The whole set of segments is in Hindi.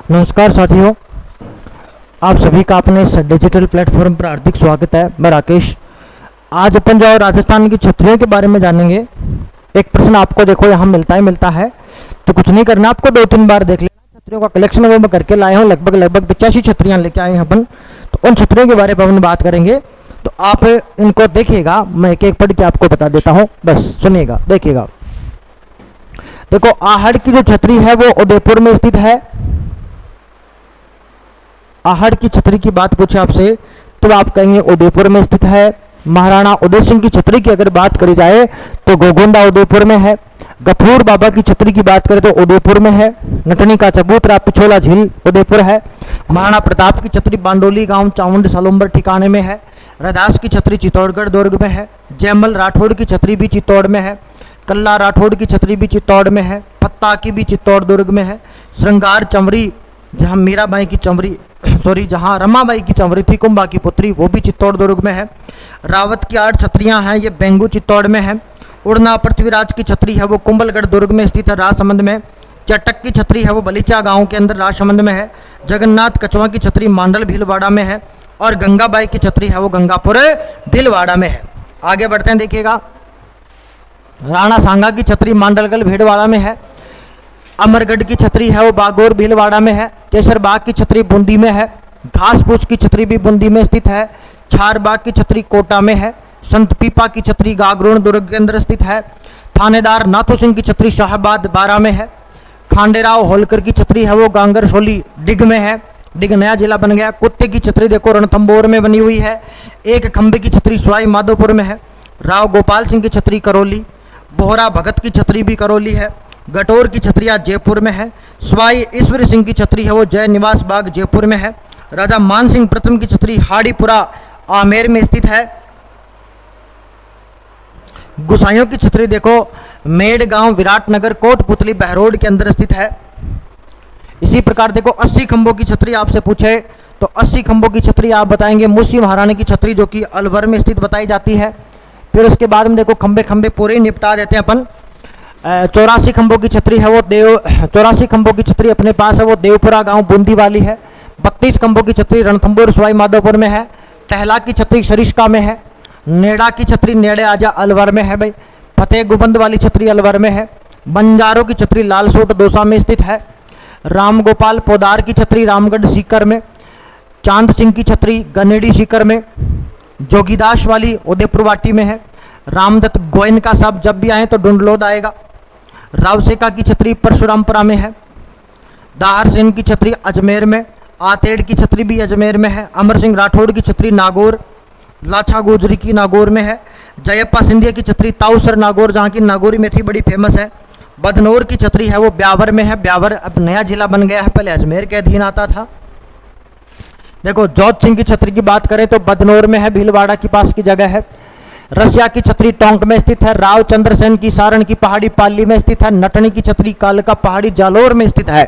नमस्कार साथियों, आप सभी का अपने इस डिजिटल प्लेटफॉर्म पर हार्दिक स्वागत है। मैं राकेश। आज अपन जो राजस्थान की छतरियों के बारे में जानेंगे। एक प्रश्न आपको देखो यहाँ मिलता है, तो कुछ नहीं करना, आपको 2-3 बार देख लेना। छतरियों का कलेक्शन वो मैं करके लाया हूँ, लगभग 85 छतरियाँ लेके आए हैं अपन। तो उन छतरियों के बारे में अपन बात करेंगे, तो आप इनको देखिएगा। मैं एक एक पढ़ के आपको बता देता हूँ, बस सुनिएगा, देखिएगा। देखो, आहड़ की जो छतरी है वो उदयपुर में स्थित है। आहड़ की छतरी की बात पूछे आपसे तो आप कहेंगे उदयपुर में स्थित है। महाराणा उदय सिंह की छतरी की अगर बात करी जाए तो गोगोंडा उदयपुर में है। गफूर बाबा की छतरी की बात करें तो उदयपुर में है। नटनी का चबूतरा पिछोला झील उदयपुर है। महाराणा प्रताप की छतरी बांडोली गांव चामुंड सालुंबर ठिकाने में है। रैदास की छतरी चित्तौड़गढ़ दुर्ग में है। जयमल राठौड़ की छतरी भी चित्तौड़ में है। कल्ला राठौड़ की छतरी भी चित्तौड़ में है। पत्ता की भी चित्तौड़ दुर्ग में है। श्रृंगार चंवरी, जहाँ मीराबाई की चंवरी जहाँ रमाबाई की चंवरी थी, कुंभा की पुत्री, वो भी चित्तौड़ दुर्ग में है। रावत की 8 छतरियाँ हैं, ये बेंगू चित्तौड़ में है। उड़ना पृथ्वीराज की छतरी है वो कुंभलगढ़ दुर्ग में स्थित है, राजसमंद में। चटक की छतरी है वो बलीचा गांव के अंदर राजसमंद में है। जगन्नाथ कछुआ की छतरी मांडल भीलवाड़ा में है। और गंगाबाई की छतरी है वो गंगापुर भीलवाड़ा में है। आगे बढ़ते हैं, देखिएगा। राणा सांगा की छतरी मांडलगढ़ भीलवाड़ा में है। अमरगढ़ की छतरी है वो बागोर भीलवाड़ा में है। केसरबाग की छतरी बूंदी में है। घासपूस की छतरी भी बूंदी में स्थित है। छारबाग की छतरी कोटा में है। संत पीपा की छतरी गागरोन दुर्ग के अंदर स्थित है। थानेदार नाथू सिंह की छतरी शाहबाद 12 में है। खांडेराव होलकर की छतरी है वो गांगर सोली डिग में है। डिग नया जिला बन गया। कुत्ते की छतरी देखो रणथंबोर में बनी हुई है। एक खंबे की छतरी सवाई माधोपुर में है। राव गोपाल सिंह की छतरी करौली। बोहरा भगत की छतरी भी करौली है। गटोर की छतरिया जयपुर में है। स्वाई ईश्वर सिंह की छतरी है वो जय निवास बाग जयपुर में है। राजा मान सिंह प्रथम की छतरी हाड़ीपुरा आमेर में स्थित है। गुसाइयों की छतरी देखो मेड़ गांव विराटनगर कोटपुतली बहरोड के अंदर स्थित है। इसी प्रकार देखो 80 खंभों की छतरी आपसे पूछे तो 80 खंभों की छतरी आप बताएंगे मुंशी महाराणी की छतरी, जो कि अलवर में स्थित बताई जाती है। फिर उसके बाद में देखो खंभे पूरे निपटा देते हैं अपन। 84 खंभों की छतरी है वो 84 खंभों की छतरी अपने पास है वो देवपुरा गांव बूंदी वाली है। 32 खंभों की छतरी रणथंबोर सवाई माधोपुर में है। टहला की छतरी सरिस्का में है। नेड़ा की छतरी नेड़े आजा अलवर में है भाई। फतेह गुबंद वाली छतरी अलवर में है। बंजारों की छतरी लालसोट दौसा में स्थित है। राम गोपाल पोदार की छतरी रामगढ़ सीकर में। चांद सिंह की छतरी गनेड़ी सीकर में। जोगीदास वाली उदयपुर वाटी में है। रामदत्त गोयन का साहब जब भी आए तो डुंडलोद आएगा। रावसेका की छतरी परशुरामपुरा में है। दाहर सेन की छतरी अजमेर में। आतेड़ की छतरी भी अजमेर में है। अमर सिंह राठौड़ की छतरी नागौर। लाछा गोजरी की नागौर में है। जयप्पा सिंधिया की छतरी ताऊसर नागौर, जहाँ की नागौरी मेथी बड़ी फेमस है। बदनौर की छतरी है वो ब्यावर में है। ब्यावर अब नया जिला बन गया है, पहले अजमेर के अधीन आता था। देखो जोत सिंह की छतरी की बात करें तो बदनौर में है, भीलवाड़ा के पास की जगह है। रसिया की छतरी टोंक में स्थित है। राव चंद्रसेन की सारण की पहाड़ी पाली में स्थित है। नटनी की छतरी कालका पहाड़ी जालोर में स्थित है।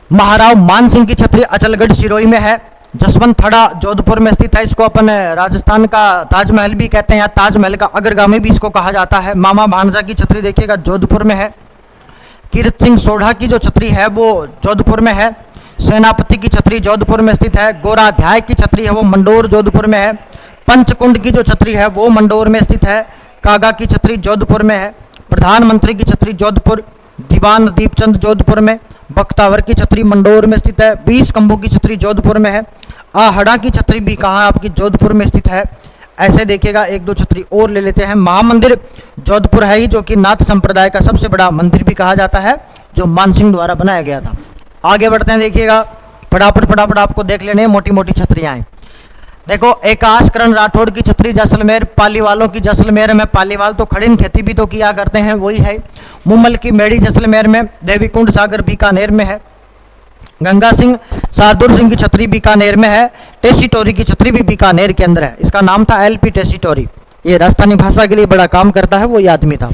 महाराव मान सिंह की छतरी अचलगढ़ सिरोही में है। जसवंत थड़ा जोधपुर में स्थित है। इसको अपन राजस्थान का ताजमहल भी कहते हैं, या ताजमहल का अग्रगामी भी इसको कहा जाता है। मामा भानजा की छतरी देखिएगा जोधपुर में है। कीरत सिंह सोढ़ा की जो छतरी है वो जोधपुर में है। सेनापति की छतरी जोधपुर में स्थित है। गोराध्याय की छतरी है वो मंडोर जोधपुर में है। पंचकुंड की जो छतरी है वो मंडोर में स्थित है। कागा की छतरी जोधपुर में है। प्रधानमंत्री की छतरी जोधपुर। दीवान दीपचंद जोधपुर में। बख्तावर की छतरी मंडोर में स्थित है। 20 खंभों की छतरी जोधपुर में है। आहड़ा की छतरी भी कहाँ आपकी जोधपुर में स्थित है। ऐसे देखिएगा, 1-2 छतरी और ले लेते हैं। महामंदिर जोधपुर है ही, जो कि नाथ संप्रदाय का सबसे बड़ा मंदिर भी कहा जाता है, जो मानसिंह द्वारा बनाया गया था। आगे बढ़ते हैं, देखिएगा। फटाफट आपको देख लेने मोटी मोटी छतरियाँ हैं। देखो एकाश करण राठौड़ की छतरी जैसलमेर। पालीवालों की जैसलमेर में। पालीवाल तो खड़ीन खेती भी तो किया करते हैं, वही है। मुमल की मेड़ी जैसलमेर में। देवीकुंड सागर बीकानेर में है। गंगा सिंह शार्दुल सिंह की छतरी बीकानेर में है। टेसीटोरी की छतरी भी बीकानेर के अंदर है। इसका नाम था LP टेसीटोरी। ये राजस्थानी भाषा के लिए बड़ा काम करता है, वो ये आदमी था।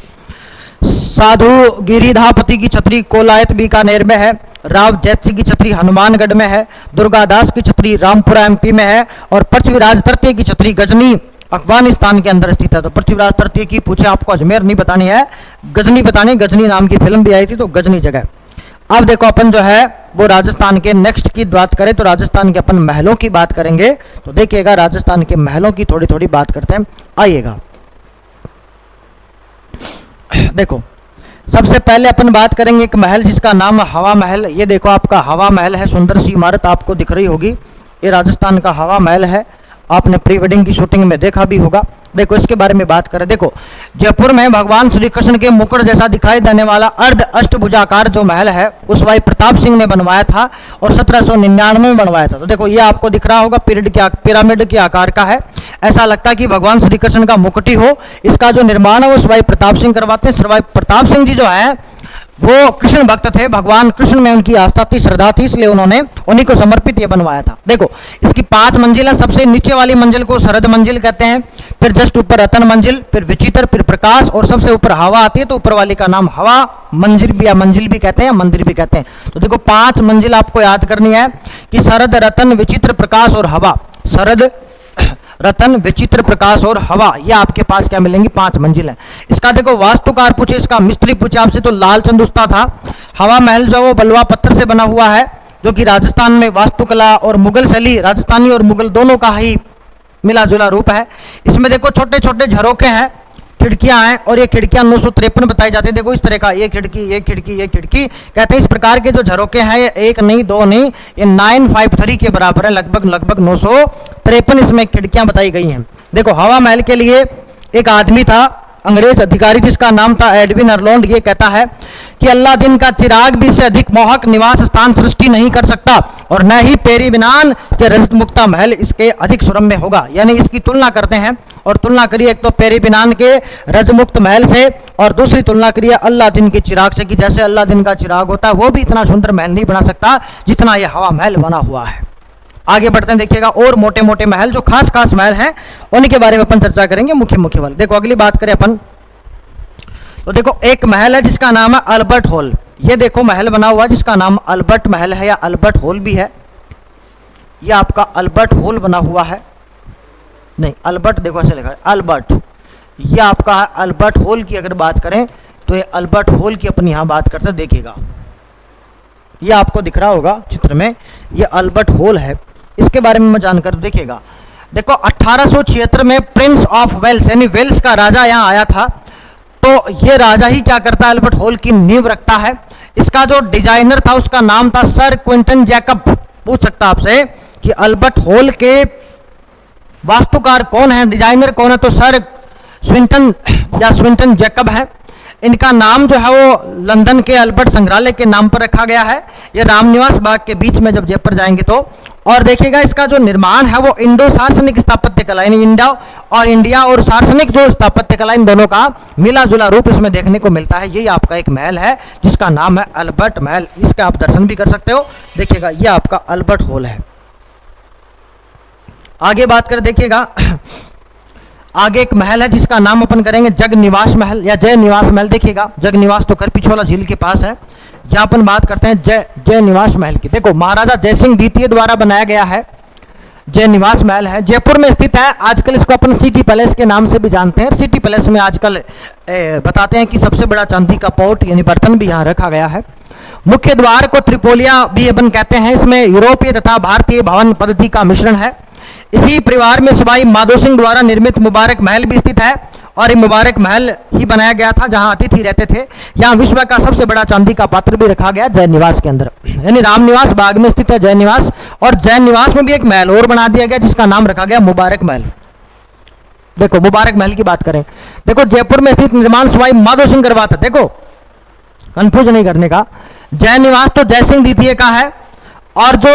साधु गिरिधापति की छतरी कोलायत बीकानेर में है। राव जैत सिंह की छतरी हनुमानगढ़ में है। दुर्गादास की छतरी रामपुरा MP में है। और पृथ्वीराज तृतीय की छतरी गजनी अफगानिस्तान के अंदर स्थित है। तो पृथ्वीराज तृतीय की पूछे आपको अजमेर नहीं बतानी है, गजनी बतानी। गजनी नाम की फिल्म भी आई थी, तो गजनी जगह। अब देखो अपन जो है वो राजस्थान के नेक्स्ट की बात करें तो राजस्थान के अपन महलों की बात करेंगे। तो देखिएगा राजस्थान के महलों की थोड़ी थोड़ी बात करते हैं, आइएगा। देखो सबसे पहले अपन बात करेंगे एक महल जिसका नाम हवा महल। ये देखो आपका हवा महल है, सुंदर सी इमारत आपको दिख रही होगी, ये राजस्थान का हवा महल है, आपने प्री वेडिंग की शूटिंग में देखा भी होगा। देखो इसके बारे में बात करें, देखो जयपुर में भगवान श्री कृष्ण के मुकुट जैसा दिखाई देने वाला अर्ध अष्टभुजाकार जो महल है उस भाई प्रताप सिंह ने बनवाया था और 1799 में बनवाया था। तो देखो ये आपको दिख रहा होगा पिरामिड के आकार का है, ऐसा लगता है कि भगवान श्री कृष्ण का मुकुट ही हो। इसका जो निर्माण है वो सवाई प्रताप सिंह करवाते हैं। सवाई प्रताप सिंह जी जो है वो कृष्ण भक्त थे, भगवान कृष्ण में उनकी आस्था थी, श्रद्धा थी, इसलिए उन्होंने उन्हीं को समर्पित ये बनवाया था। देखो इसकी 5 मंजिल है, सबसे नीचे वाली मंजिल को शरद मंजिल कहते हैं, फिर जस्ट ऊपर रतन मंजिल, फिर विचित्र, फिर प्रकाश और सबसे ऊपर हवा आती है। तो ऊपर वाली का नाम हवा मंजिल भी या मंजिल भी कहते हैं, मंदिर भी कहते हैं। तो देखो 5 मंजिल आपको याद करनी है कि शरद, रतन, विचित्र, प्रकाश और हवा। शरद, रतन, विचित्र, प्रकाश और हवा, ये आपके पास क्या मिलेंगी 5 मंजिल है। इसका देखो वास्तुकार पूछे, इसका मिस्त्री पूछे आपसे तो लालचंद उस्ता था। हवा महल जो वो बलुआ पत्थर से बना हुआ है जो कि राजस्थान में वास्तुकला और मुगल शैली, राजस्थानी और मुगल दोनों का ही मिला जुला रूप है। इसमें देखो छोटे छोटे झरोखे हैं, खिड़कियां हैं और ये खिड़कियां 953 बताई जाती है। देखो इस तरह का ये खिड़की, ये खिड़की, ये खिड़की कहते हैं। इस प्रकार के जो झरोके हैं ये 1 नहीं 2 नहीं, ये 953 के बराबर है, लगभग 953 इसमें खिड़कियां बताई गई हैं। देखो हवा महल के लिए एक आदमी था, अंग्रेज अधिकारी जिसका नाम था एडविन अर्लॉन्ड। ये कहता है कि अल्लादीन का चिराग भी इससे अधिक मोहक निवास स्थान सृष्टि नहीं कर सकता और न ही पेरीबिनान के रजत मुक्ता महल इसके अधिक सुरम्य होगा। यानी इसकी तुलना करते हैं और तुलना करिए एक तो पेरीबिनान के रजमुक्त महल से और दूसरी तुलना करिए अल्लादीन के चिराग से कि जैसे अल्लादीन का चिराग होता है वो भी इतना सुंदर महल नहीं बना सकता जितना ये हवा महल बना हुआ है। आगे बढ़ते हैं, देखिएगा और मोटे मोटे महल जो खास खास महल हैं उन्हीं के बारे में अपन चर्चा करेंगे, मुख्य मुख्य वाले। देखो अगली बात करें अपन तो देखो एक महल है जिसका नाम है अल्बर्ट हॉल। ये देखो महल बना हुआ है जिसका नाम अल्बर्ट महल है या अल्बर्ट हॉल भी है। ये आपका अल्बर्ट हॉल बना हुआ है, नहीं अल्बर्ट देखो ऐसे लिखा है अल्बर्ट। ये आपका है अल्बर्ट हॉल की अगर बात करें तो ये अल्बर्ट हॉल की अपन यहां बात करते हैं। देखिएगा ये आपको दिख रहा होगा चित्र में, ये अल्बर्ट हॉल है। इसके बारे में मैं जानकर देखिएगा। देखो 1876 में प्रिंस ऑफ वेल्स यानी वेल्स का राजा यहाँ आया था। तो ये राजा ही क्या करता है, अल्बर्ट हॉल की नींव रखता है। इसका जो डिजाइनर था उसका नाम था सर क्विंटन जैकब। पूछ सकता आपसे कि अल्बर्ट हॉल के वास्तुकार कौन है, डिजाइनर कौन है, तो सर स्विंटन या स्विंटन जैकब है। इनका नाम जो है वो लंदन के अल्बर्ट संग्रहालय के नाम पर रखा गया है। ये रामनिवास बाग के बीच में जब जयपुर जाएंगे तो। और देखिएगा इसका जो निर्माण है वो इंडो सार्सनिक स्थापत्य कला यानी इंडिया और सार्सनिक जो स्थापत्य कला इन दोनों का मिला जुला रूप इसमें देखने को मिलता है। यही आपका एक महल है जिसका नाम है अल्बर्ट महल। इसका आप दर्शन भी कर सकते हो। देखिएगा ये आपका अल्बर्ट हॉल है। आगे बात कर देखिएगा, आगे एक महल है जिसका नाम अपन करेंगे जग निवास महल या जय निवास महल। देखिएगा जग निवास तो करपीछोला झील के पास है, यहाँ अपन बात करते हैं जय निवास महल की। देखो महाराजा जयसिंह द्वितीय द्वारा बनाया गया है जय निवास महल है, जयपुर में स्थित है। आजकल इसको अपन सिटी पैलेस के नाम से भी जानते हैं। सिटी पैलेस में आजकल बताते हैं कि सबसे बड़ा चांदी का पॉट यानी बर्तन भी यहाँ रखा गया है। मुख्य द्वार को त्रिपोलिया भी अपन कहते हैं। इसमें यूरोपीय तथा भारतीय भवन पद्धति का मिश्रण है। इसी परिवार में सवाई माधो सिंह द्वारा निर्मित मुबारक महल भी स्थित है और ये मुबारक महल ही बनाया गया था जहां अतिथि रहते थे। यहाँ विश्व का सबसे बड़ा चांदी का पात्र भी रखा गया जय निवास के अंदर, यानी रामनिवास बाग में स्थित है जय निवास। और जय निवास में भी एक महल और बना दिया गया जिसका नाम रखा गया मुबारक महल। देखो मुबारक महल की बात करें, देखो जयपुर में स्थित निर्माण सवाई माधो सिंह करवाता। देखो कंफ्यूज नहीं करने का, जय निवास तो जय सिंह द्वितीय का है और जो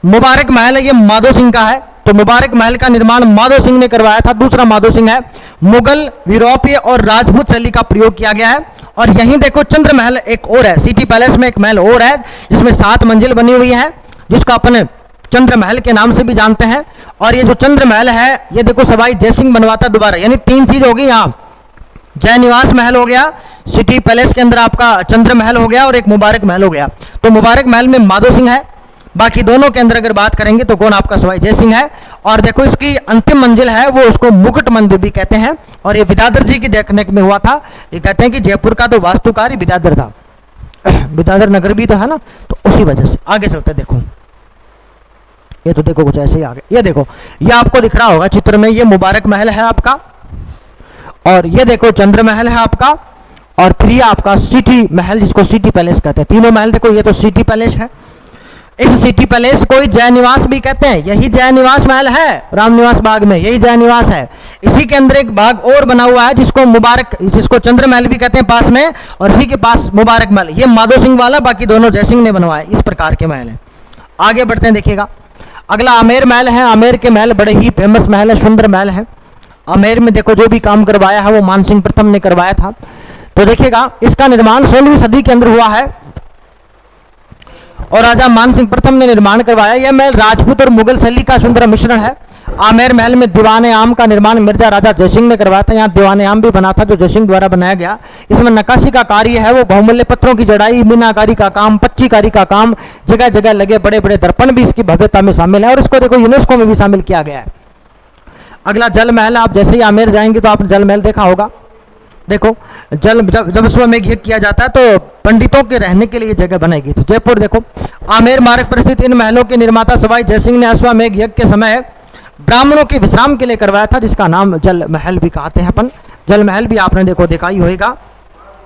मुबारक महल है ये माधो सिंह का है। तो मुबारक महल का निर्माण माधो सिंह ने करवाया था। दूसरा माधो सिंह है। मुगल, यूरोपीय और राजपूत शैली का प्रयोग किया गया है। और यहीं देखो चंद्र महल एक और है, सिटी पैलेस में एक महल और है जिसमें 7 मंजिल बनी हुई है जिसको अपन चंद्र महल के नाम से भी जानते हैं। और ये जो चंद्र महल है ये देखो सवाई जयसिंह बनवाता दोबारा, यानी 3 चीज होगी यहाँ। जय निवास महल हो गया, सिटी पैलेस के अंदर आपका चंद्र महल हो गया और एक मुबारक महल हो गया। तो मुबारक महल में माधो सिंह है, बाकी दोनों के अंदर अगर बात करेंगे तो कौन आपका सवाई जय सिंह है। और देखो इसकी अंतिम मंजिल है वो उसको मुकुट मंदिर भी कहते हैं और ये विद्याधर जी की देखने में हुआ था। ये कहते हैं कि जयपुर का तो वास्तुकार विद्याधर था। विद्याधर नगर भी तो है ना, तो उसी वजह से। आगे चलते देखो, ये तो देखो कुछ ऐसे ही आगे, ये देखो, ये आपको दिख रहा होगा चित्र में, ये मुबारक महल है आपका, और ये देखो चंद्र महल है आपका, और फिर ये आपका सिटी महल जिसको सिटी पैलेस कहते हैं। तीनों महल देखो, ये तो सिटी पैलेस है। इस सिटी पैलेस को जय निवास भी कहते हैं, यही जय निवास महल है रामनिवास बाग में, यही जय निवास है। इसी के अंदर एक बाग और बना हुआ है जिसको मुबारक, जिसको चंद्र महल भी कहते हैं पास में, और इसी के पास मुबारक महल, ये माधो सिंह वाला, बाकी दोनों जयसिंह ने बनवाए। इस प्रकार के महल हैं। आगे बढ़ते हैं, देखिएगा अगला आमेर महल है। आमेर के महल बड़े ही फेमस महल है, सुंदर महल है। आमेर में देखो जो भी काम करवाया है वो मानसिंह प्रथम ने करवाया था। तो देखिएगा इसका निर्माण 16वीं सदी के अंदर हुआ है और राजा मानसिंह प्रथम ने निर्माण करवाया। यह महल राजपूत और मुगल शैली का सुंदर मिश्रण है। आमेर महल में दीवान आम का निर्माण मिर्जा राजा जयसिंह ने करवाया था। यहाँ दीवान आम भी बना था जो जयसिंह द्वारा बनाया गया। इसमें नक्काशी का कार्य है वो बहुमूल्य पत्थरों की जड़ाई, मीनाकारी का काम, पच्चीकारी का काम, जगह जगह लगे बड़े बड़े दर्पण भी इसकी भव्यता में शामिल है और इसको देखो यूनेस्को में भी शामिल किया गया है। अगला जल महल, आप जैसे ही आमेर जाएंगे तो आपने जल महल देखा होगा। देखो जल जब सुबह में घी किया जाता है तो पंडितों के रहने के लिए जगह बनाई गई थी। जयपुर देखो आमेर मार्ग पर स्थित इन महलों के निर्माता सवाई जयसिंह ने अश्वमेघ यज्ञ के समय ब्राह्मणों के विश्राम के लिए करवाया था, जिसका नाम जल महल भी कहते हैं अपन। जल महल भी आपने देखो देखा ही होगा।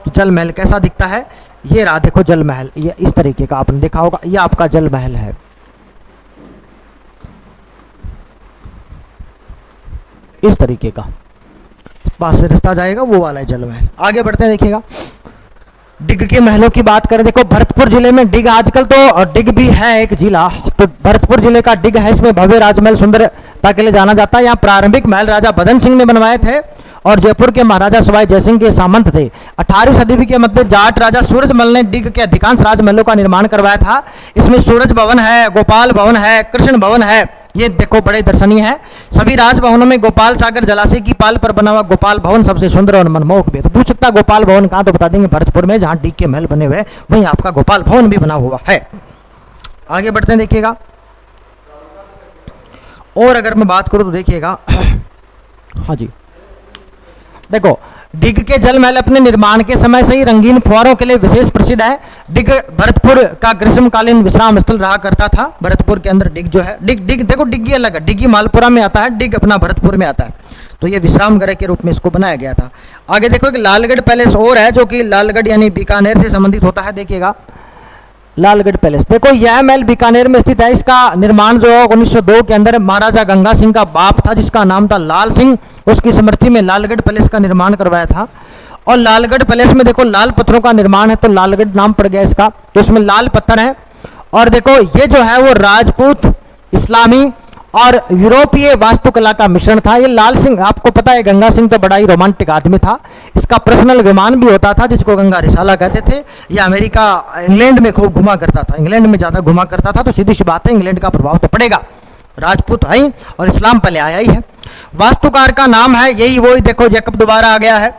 जल महल कैसा दिखता है, ये रहा देखो जल महल, ये इस तरीके का आपने देखा होगा। ये आपका जल महल है, इस तरीके का, पास से रास्ता जाएगा वो वाला है जल महल। आगे बढ़ते हैं, देखिएगा डिग के महलों की बात करें। देखो भरतपुर जिले में डिग, आजकल तो डिग भी है एक जिला, तो भरतपुर जिले का डिग है। इसमें भव्य राजमहल सुंदरता के लिए जाना जाता है। यहाँ प्रारंभिक महल राजा बदन सिंह ने बनवाए थे और जयपुर के महाराजा सवाई जयसिंह के सामंत थे। 18वीं सदी के मध्य जाट राजा सूरजमल ने डिग के अधिकांश राजमहलों का निर्माण करवाया था। इसमें सूरज भवन है, गोपाल भवन है, कृष्ण भवन है, ये देखो बड़े दर्शनीय है। सभी राजभवनों में गोपाल सागर जलाशय की पाल पर बना हुआ गोपाल भवन सबसे सुंदर और मनमोहक भी है। तो पूछ सकता गोपाल भवन कहाँ, तो बता देंगे भरतपुर में, जहाँ डिग के महल बने हुए वहीं आपका गोपाल भवन भी बना हुआ है। आगे बढ़ते हैं, देखिएगा और अगर मैं बात करूं तो देखिएगा हाँ जी, देखो डिग के जल महल अपने निर्माण के समय से ही रंगीन फुहारों के लिए विशेष प्रसिद्ध है। डिग भरतपुर का ग्रीष्मकालीन विश्राम स्थल रहा करता था। भरतपुर के अंदर डिग जो है, डिग देखो डिग्गी अलग है, डिग्गी मालपुरा में आता है, डिग अपना भरतपुर में आता है। तो ये विश्राम गृह के रूप में इसको बनाया गया था। आगे देखो एक लालगढ़ पैलेस और है जो कि लालगढ़ यानी बीकानेर से संबंधित होता है। देखिएगा लालगढ़ पैलेस, देखो यह महल बीकानेर में स्थित है। इसका निर्माण जो 1902 के अंदर महाराजा गंगा सिंह का बाप था जिसका नाम था लाल सिंह, उसकी स्मृति में लालगढ़ पैलेस का निर्माण करवाया था। और लालगढ़ पैलेस में देखो लाल पत्थरों का निर्माण है, तो लालगढ़ नाम पड़ गया इसका। तो इसमें लाल पत्थर है और देखो ये जो है वो राजपूत, इस्लामी और यूरोपीय वास्तुकला का मिश्रण था। ये लाल सिंह, आपको पता है गंगा सिंह तो बड़ा ही रोमांटिक आदमी था। इसका पर्सनल विमान भी होता था जिसको गंगा रिसाला कहते थे। ये अमेरिका, इंग्लैंड में खूब घुमा करता था, इंग्लैंड में ज़्यादा घुमा करता था। तो सीधी सी बात है इंग्लैंड का प्रभाव तो पड़ेगा, राजपूत है और इस्लाम पहले आया ही है। वास्तुकार का नाम है यही वही, देखो जैकब दोबारा आ गया है।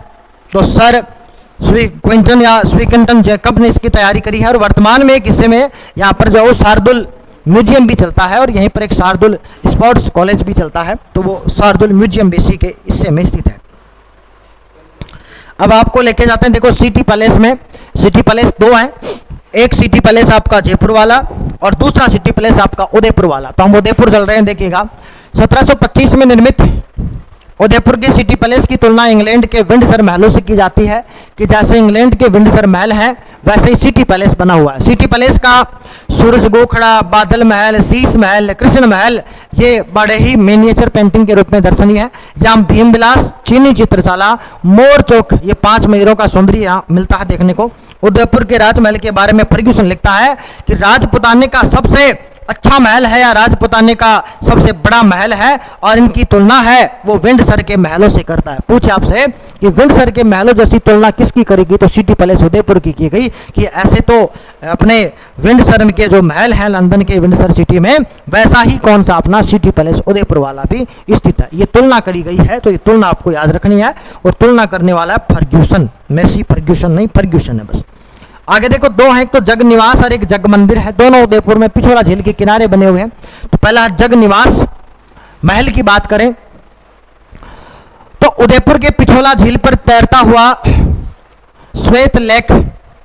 तो सर क्विंटन या स्वीकंटन जैकब ने इसकी तैयारी करी है। और वर्तमान में एक हिस्से में यहाँ पर जो शार्दुल म्यूजियम भी चलता है और यहीं पर एक शार्दुल स्पोर्ट्स कॉलेज भी चलता है। तो वो शार्दुल म्यूजियम भी इसी के हिस्से में स्थित है। अब आपको लेके जाते हैं, देखो सिटी पैलेस में, सिटी पैलेस दो हैं, एक सिटी पैलेस आपका जयपुर वाला और दूसरा सिटी पैलेस आपका उदयपुर वाला। तो हम उदयपुर चल रहे हैं। देखिएगा 1725 में निर्मित उदयपुर के सिटी पैलेस की तुलना इंग्लैंड के विंडसर महलों से की जाती है कि जैसे इंग्लैंड के विंडसर महल हैं वैसे ही सिटी पैलेस बना हुआ है। सिटी पैलेस का सूरज गोखड़ा, बादल महल, शीश महल, कृष्ण महल ये बड़े ही मिनिएचर पेंटिंग के रूप में दर्शनीय है। यहाँ भीम विलास, चीनी चित्रशाला, मोर चौक, ये 5 मंदिरों का सौंदर्य यहाँ मिलता है देखने को। उदयपुर के राजमहल के बारे में फर्ग्यूसन लिखता है कि राजपुताने का सबसे अच्छा महल है या राजपुताने का सबसे बड़ा महल है और इनकी तुलना है वो विंडसर के महलों से करता है। पूछे आपसे कि विंडसर के महलों जैसी तुलना किसकी करेगी, तो सिटी पैलेस उदयपुर की गई कि ऐसे तो अपने विंडसर के जो महल हैं लंदन के विंडसर सिटी में, वैसा ही कौन सा अपना सिटी पैलेस उदयपुर वाला भी स्थित है। ये तुलना करी गई है, तो ये तुलना आपको याद रखनी है। और तुलना करने वाला है फर्ग्यूसन, मेसी फर्ग्यूसन नहीं, फर्ग्यूसन है बस। आगे देखो दो हैं, एक तो जग निवास और एक जग मंदिर है। दोनों उदयपुर में पिछोला झील के किनारे बने हुए हैं। तो पहला जग निवास महल की बात करें तो उदयपुर के पिछोला झील पर तैरता हुआ श्वेत लेक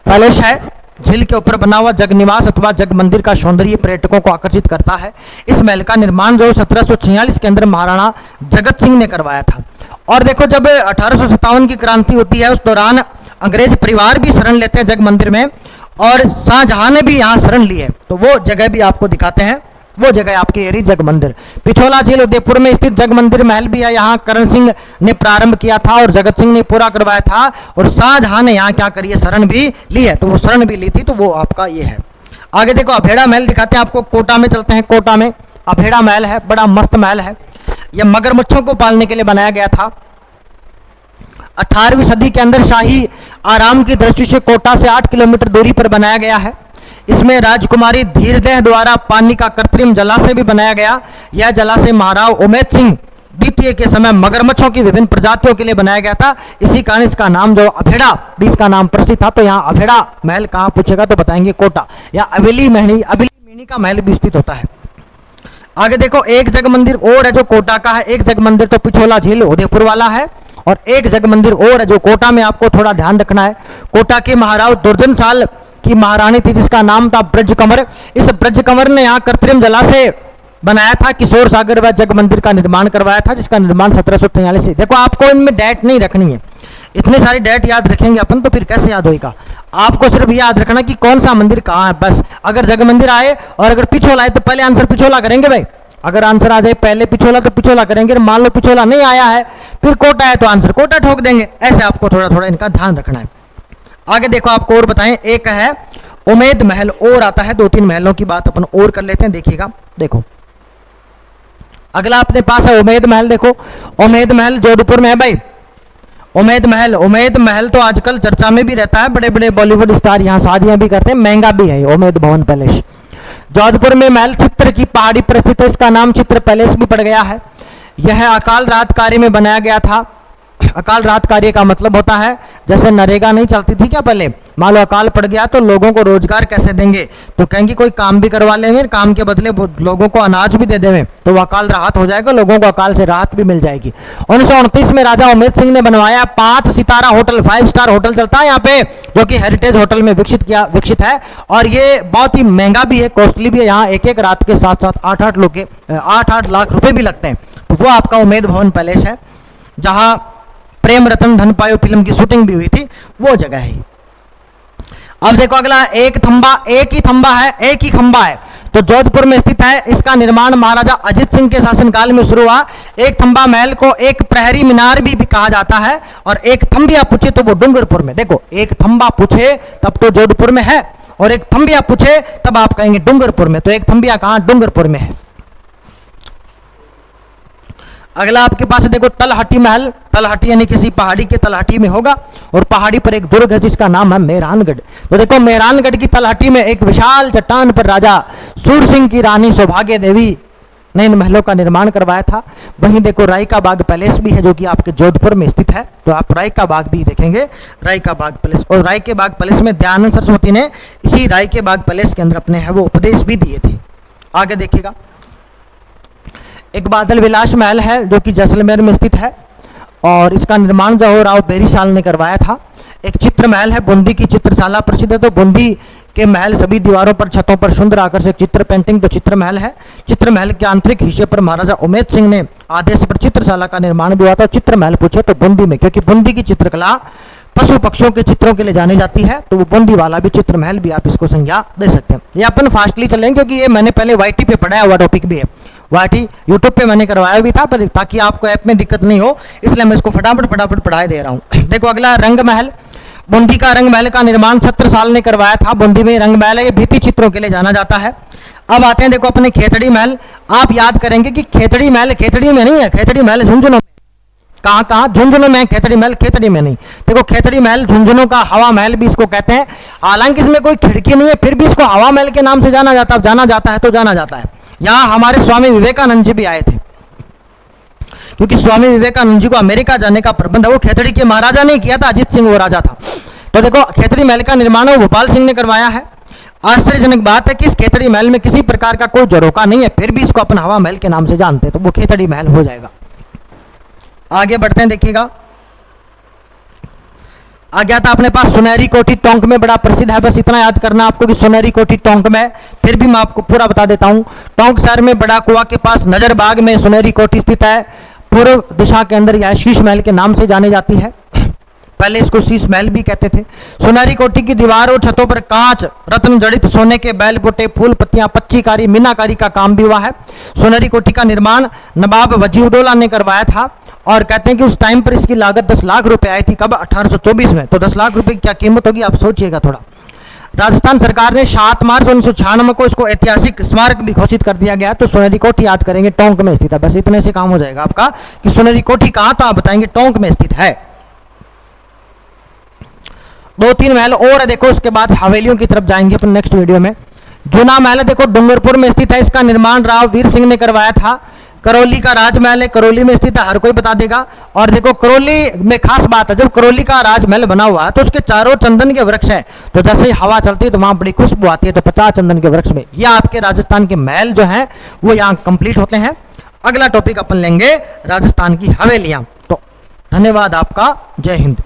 पैलेस है झील के ऊपर बना हुआ जग निवास अथवा जग मंदिर का सौंदर्य पर्यटकों को आकर्षित करता है। इस महल का निर्माण जो 1746 के अंदर महाराणा जगत सिंह ने करवाया था। और देखो जब 1857 की क्रांति होती है उस दौरान अंग्रेज परिवार भी शरण लेते हैं जग मंदिर में, और शाहजहां ने भी यहाँ शरण ली है। तो वो जगह भी आपको दिखाते हैं, वो जगह आपकी एरी जग मंदिर। पिछोला झील उदयपुर में स्थित जग मंदिर महल भी है। यहाँ करण सिंह ने प्रारंभ किया था और जगत सिंह ने पूरा करवाया था, और शाहजहां ने यहाँ क्या करी है, शरण भी ली है। तो वो शरण भी ली थी, तो वो आपका ये है। आगे देखो अभेड़ा महल दिखाते हैं आपको। कोटा में चलते हैं। कोटा में अभेड़ा महल है, बड़ा मस्त महल है। यह मगरमच्छों को पालने के लिए बनाया गया था। 18वीं सदी के अंदर शाही आराम की दृष्टि से कोटा से 8 किलोमीटर दूरी पर बनाया गया है। इसमें राजकुमारी धीरदेह द्वारा पानी का कृत्रिम जलाशय भी बनाया गया। यह जलाशय महाराव उमेद सिंह द्वितीय के समय मगरमच्छों की विभिन्न प्रजातियों के लिए बनाया गया था। इसी कारण इसका नाम जो अभेड़ा भी इसका नाम प्रसिद्ध था। तो यहाँ अभेड़ा महल कहाँ पूछेगा तो बताएंगे कोटा, या अवेली मेहनी का महल भी स्थित होता है। आगे देखो एक जग मंदिर और है जो कोटा का है। एक जग मंदिर तो पिछोला झील उदयपुर वाला है, और एक जग मंदिर और है जो कोटा में आपको थोड़ा ध्यान रखना है। कोटा के महाराव दुर्जन साल की महारानी थी जिसका नाम था ब्रज कंवर। इस ब्रज कंवर ने यहाँ कृत्रिम जलाशय बनाया था। किशोर सागर व जग मंदिर का निर्माण करवाया था, जिसका निर्माण 1743 से। देखो आपको इनमें डेट नहीं रखनी है, इतने सारी डेट याद रखेंगे अपन तो फिर कैसे याद होगा। आपको सिर्फ याद रखना कि कौन सा मंदिर कहाँ है बस। अगर जग मंदिर आए और अगर पिछोला आए तो पहले आंसर पिछोला करेंगे भाई। अगर आंसर आ जाए पहले पिछोला तो पिछोला करेंगे। मान लो पिछोला नहीं आया है फिर कोटा है तो आंसर कोटा ठोक देंगे। ऐसे आपको थोड़ा थोड़ा इनका ध्यान रखना है। आगे देखो आपको और बताएं, एक है उमेद महल और आता है। 2-3 महलों की बात अपन और कर लेते हैं, देखिएगा। देखो अगला अपने पास है उमेद महल। देखो उमेद महल जोधपुर में है भाई। उमेद महल तो आजकल चर्चा में भी रहता है। बड़े बड़े बॉलीवुड स्टार यहाँ शादियां भी करते हैं, महंगा भी है उमेद भवन पैलेस। जोधपुर में महल चित्र की पहाड़ी पर स्थित है। इसका नाम चित्र पैलेस भी पड़ गया है। यह अकाल रात कार्य में बनाया गया था। अकाल रात कार्य का मतलब होता है जैसे नरेगा नहीं चलती थी क्या पहले, मान लो अकाल पड़ गया तो लोगों को रोजगार कैसे देंगे, तो कहेंगे कोई काम भी करवा लेंगे, काम के बदले लोगों को अनाज भी दे देंगे, तो वो अकाल राहत हो जाएगा, लोगों को अकाल से राहत भी मिल जाएगी। 1929 में राजा उमेद सिंह ने बनवाया 5 सितारा होटल, 5 स्टार होटल चलता है यहाँ पे, जो कि हेरिटेज होटल में विकसित है, और ये बहुत ही महंगा भी है, कॉस्टली भी है। यहाँ एक रात के साथ साथ 8-8 लाख रुपए भी लगते हैं। तो वो आपका उमेद भवन पैलेस है, जहां प्रेम रतन धन पायो फिल्म की शूटिंग भी हुई थी, वो जगह है। अब देखो अगला एक ही खंबा है, तो जोधपुर में स्थित है। इसका निर्माण महाराजा अजित सिंह के शासनकाल में शुरू हुआ। एक थंबा महल को एक प्रहरी मीनार भी कहा जाता है, और एक थंबिया पूछे तो वो डूंगरपुर में। देखो एक थंबा पूछे तब तो जोधपुर में है, और एक थंबिया पूछे तब आप कहेंगे डूंगरपुर में। तो एक थंबिया कहां, डूंगरपुर में है। अगला आपके पास है देखो तलहटी महल। तलहटी यानी किसी पहाड़ी के तलहटी में होगा, और पहाड़ी पर एक दुर्ग है जिसका नाम है मेहरानगढ़। तो देखो मेहरानगढ़ की तलहटी में एक विशाल चट्टान पर राजा सूर सिंह की रानी सौभाग्य देवी ने इन महलों का निर्माण करवाया था। वहीं देखो राय का बाग पैलेस भी है, जो कि आपके जोधपुर में स्थित है। तो आप राय का बाग भी देखेंगे, राय का बाग पैलेस। और राय के बाग पैलेस में दयानंद सरस्वती ने इसी राय के बाग पैलेस के अंदर अपने है वो उपदेश भी दिए थे। आगे देखिएगा एक बादल विलास महल है, जो कि जैसलमेर में स्थित है, और इसका निर्माण जो राव बेरीशाल ने करवाया था। एक चित्र महल है, बूंदी की चित्रशाला प्रसिद्ध है। तो बूंदी के महल सभी दीवारों पर, छतों पर सुंदर आकर्षक चित्र पेंटिंग तो चित्र महल है। चित्र महल के आंतरिक हिस्से पर महाराजा उमेद सिंह ने आदेश पर चित्रशाला का निर्माण भी हुआ था। चित्र महल पूछे तो बूंदी में, क्योंकि बूंदी की चित्रकला पशु पक्षियों के चित्रों के लिए जानी जाती है, तो वो बूंदी वाला भी चित्र महल भी आप इसको संज्ञा दे सकते हैं। ये अपन फास्टली चलेंगे क्योंकि ये मैंने पहले वाईटी पे पढ़ाया हुआ टॉपिक भी है। वाईटी यूट्यूब पे मैंने करवाया भी था, पर ताकि आपको ऐप में दिक्कत नहीं हो इसलिए मैं इसको फटाफट पढ़ाई दे रहा हूँ। देखो अगला रंग महल। बूंदी का रंग महल का निर्माण छत्रसाल ने करवाया था। बूंदी में रंग महल है, ये भित्ति चित्रों के लिए जाना जाता है। अब आते हैं देखो अपने खेतड़ी महल। आप याद करेंगे कि खेतड़ी महल खेतड़ी में नहीं है, खेतड़ी महल झुंझुनू में। कहाँ झुंझुनू में, खेतड़ी महल खेतड़ी में नहीं। देखो खेतड़ी महल झुंझुनू का हवा महल भी इसको कहते हैं। हालांकि इसमें कोई खिड़की नहीं है, फिर भी इसको हवा महल के नाम से जाना जाता है। यहाँ हमारे स्वामी विवेकानंद जी भी आए थे, क्योंकि स्वामी विवेकानंद जी को अमेरिका जाने का प्रबंध वो खेतड़ी के महाराजा ने किया था, अजीत सिंह वो राजा था। तो देखो खेतड़ी महल का निर्माण भोपाल सिंह ने करवाया है। आश्चर्यजनक बात है कि इस खेतड़ी महल में किसी प्रकार का कोई झरोका नहीं है, फिर भी इसको अपन हवा महल के नाम से जानते हैं, तो वो खेतड़ी महल हो जाएगा। आगे बढ़ते हैं, देखिएगा आ गया था अपने पास सुनहरी कोठी टोंक में, बड़ा प्रसिद्ध है, बस इतना याद करना आपको कि सुनहरी कोठी टोंक में। फिर भी मैं आपको पूरा बता देता हूं। टोंक शहर में बड़ा कुआ के पास नजरबाग में सुनहरी कोठी स्थित है। पूर्व दिशा के अंदर यह शीश महल के नाम से जाने जाती है, पहले इसको शीश महल भी कहते थे। सुनहरी कोठी की दीवारों छतों पर कांच, रत्न जड़ित सोने के बैल बुटे, फूल पत्तियां, पच्चीकारी, मीनाकारी का काम भी हुआ है। सुनहरी कोठी का निर्माण नवाब वजीउद्दौला ने करवाया था और कहते हैं कि उस टाइम पर इसकी लागत 10 लाख रुपए आई थी। कब? 1824 में। तो 10 लाख रुपए की क्या कीमत होगी आप सोचिएगा थोड़ा। राजस्थान सरकार ने 7 मार्च 1996 को इसको ऐतिहासिक स्मारक भी घोषित कर दिया गया। तो सुनहरी कोठी याद करेंगे, टोंक में स्थित है। बस इतने से काम हो जाएगा आपका कि सुनहरी कोठी कहां, तो आप बताएंगे टोंक में स्थित है। 2-3 महल और है देखो, उसके बाद हवेलियों की तरफ जाएंगे अपन नेक्स्ट वीडियो में। जूना महल है देखो, डूंगरपुर में स्थित है। इसका निर्माण राव वीर सिंह ने करवाया था। करौली का राजमहल है, करौली में स्थित है, हर कोई बता देगा। और देखो करौली में खास बात है, जब करौली का राजमहल बना हुआ है तो उसके चारों चंदन के वृक्ष हैं। तो जैसे ही हवा चलती है तो वहां बड़ी खुशबू आती है। तो 50 चंदन के वृक्ष में यह आपके राजस्थान के महल जो हैं वो यहाँ कंप्लीट होते हैं। अगला टॉपिक अपन लेंगे राजस्थान की हवेलियां। तो धन्यवाद आपका, जय हिंद।